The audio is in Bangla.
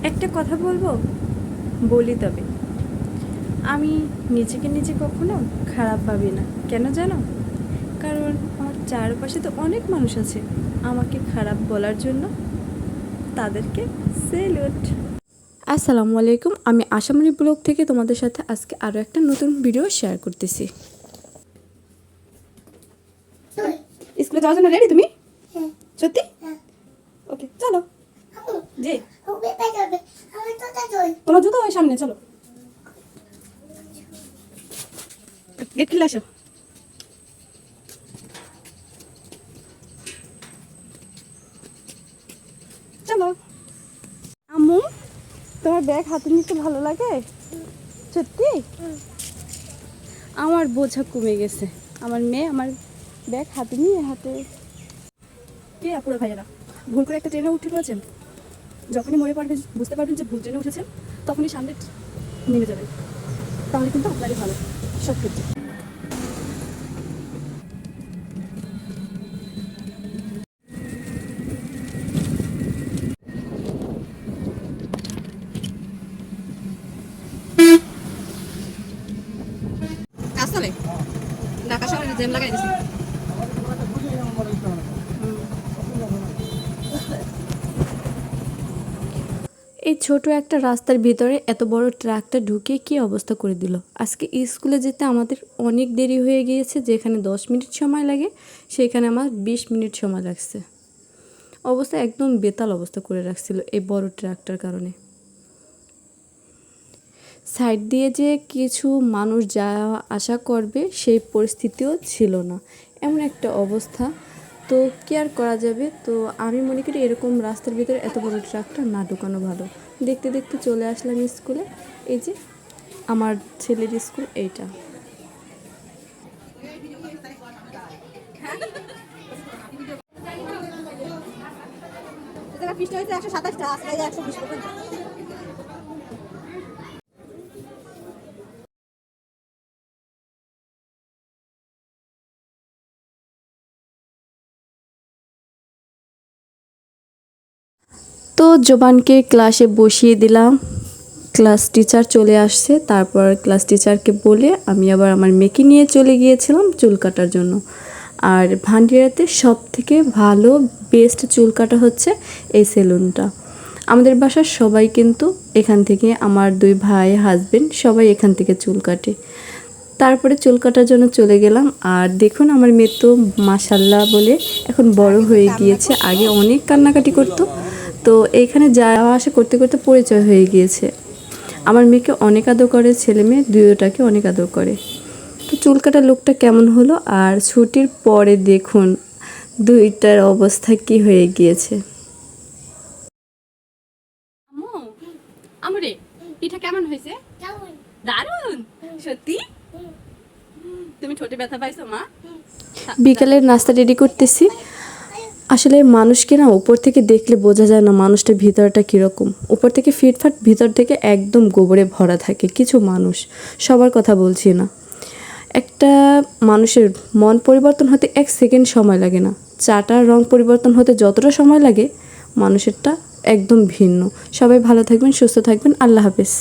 একটা কথা বলবো, বলি তবে আমি নিজেকে নিজে কখনো খারাপ ভাবি না। কেন জানো? কারণ আমার চারপাশে তো অনেক মানুষ আছে আমাকে খারাপ বলার জন্য। তাদেরকে সেলুট। আসসালামু আলাইকুম, আমি আশামণি ব্লগ থেকে তোমাদের সাথে আজকে আরও একটা নতুন ভিডিও শেয়ার করতেছি। স্কুলে যাওয়ার জন্য রেডি তুমি? সত্যি? ওকে চলো। জি, তোমার জুতো ওই সামনে, চলো গেট খুলে আসো। চলো। আম্মু, তোমার ব্যাগ হাতে নিতে ভালো লাগে? সত্যি? আমার বোঝা কমে গেছে। আমার মেয়ে আমার ব্যাগ হাতে নিয়ে হাতে। কে আপুরা ভাইয়েরা, ভুল করে একটা ট্রেনে উঠে পড়েছেন? যখনই মনে পড়বে, বুঝতে পারবেন যে ভুল ট্রেনে উঠেছেন, তখনই সামনে নেমে যাবেন। তাহলে কিন্তু আপনারই ভালো সব ক্ষেত্রে। আসলে ঢাকা শহরে জ্যাম লাগাই দিছি। এই ছোট একটা রাস্তার ভিতরে এত বড় ট্রাকটা ঢুকে কি অবস্থা করে দিল। আজকে স্কুলে যেতে আমাদের অনেক দেরি হয়ে গিয়েছে। যেখানে 10 মিনিট সময় লাগে সেখানে আমার 20 মিনিট সময় লাগছে। অবস্থা একদম বেতাল অবস্থা করে রাখছিল এই বড় ট্রাকটার কারণে। সাইড দিয়ে যে কিছু মানুষ যাওয়া আসা করবে সেই পরিস্থিতিও ছিল না, এমন একটা অবস্থা। তো কি আর করা যাবে। তো আমি মনে করি এরকম রাস্তার ভিতরে এত বড় ট্রাকটা না ঢোকানো ভালো। দেখতে দেখতে চলে আসলাম স্কুলে। এই যে আমার ছেলের স্কুল এইটা। তো জোবানকে ক্লাসে বসিয়ে দিলাম। ক্লাস টিচার চলে আসছে। তারপর ক্লাস টিচারকে বলে আমি আবার আমার মেয়েকে নিয়ে চলে গিয়েছিলাম চুল কাটার জন্য। আর ভান্ডিরাতে সব থেকে ভালো বেস্ট চুল কাটা হচ্ছে এই সেলুনটা। আমাদের বাসার সবাই কিন্তু এখান থেকে, আমার 2 ভাই, হাজবেন্ড সবাই এখান থেকে চুল কাটে। তারপরে চুল কাটার জন্য চলে গেলাম। আর দেখুন আমার মেয়ে তো মাশাল্লাহ বলে এখন বড় হয়ে গিয়েছে। আগে অনেক কান্নাকাটি করতো, তো এইখানে যাওয়া আসা করতে করতে পরিচয় হয়ে গিয়েছে। আমার মেয়েকে অনেক আদর করে, ছেলে মেয়ে দুইটাকে অনেক আদর করে। তো চুল কাটার লুকটা কেমন হলো, আর ছুটির পরে দেখুন দুইটার অবস্থা কি হয়ে গিয়েছে। আমরে পিঠা কেমন হয়েছে? দারুন। সত্যি? তুমি ঠোঁটে ব্যথা পাইছো মা? বিকালের নাস্তা রেডি করতেছি। আসলে মানুষকে না উপর থেকে দেখলে বোঝা যায় না মানুষটার ভিতরটা কীরকম। উপর থেকে ফিটফাট, ভিতর থেকে একদম গোবরে ভরা থাকে কিছু মানুষ। সবার কথা বলছি না। একটা মানুষের মন পরিবর্তন হতে 1 সেকেন্ড সময় লাগে না। চাটার রং পরিবর্তন হতে যতটা সময় লাগে, মানুষেরটা একদম ভিন্ন। সবাই ভালো থাকবেন, সুস্থ থাকবেন। আল্লাহ হাফেজ।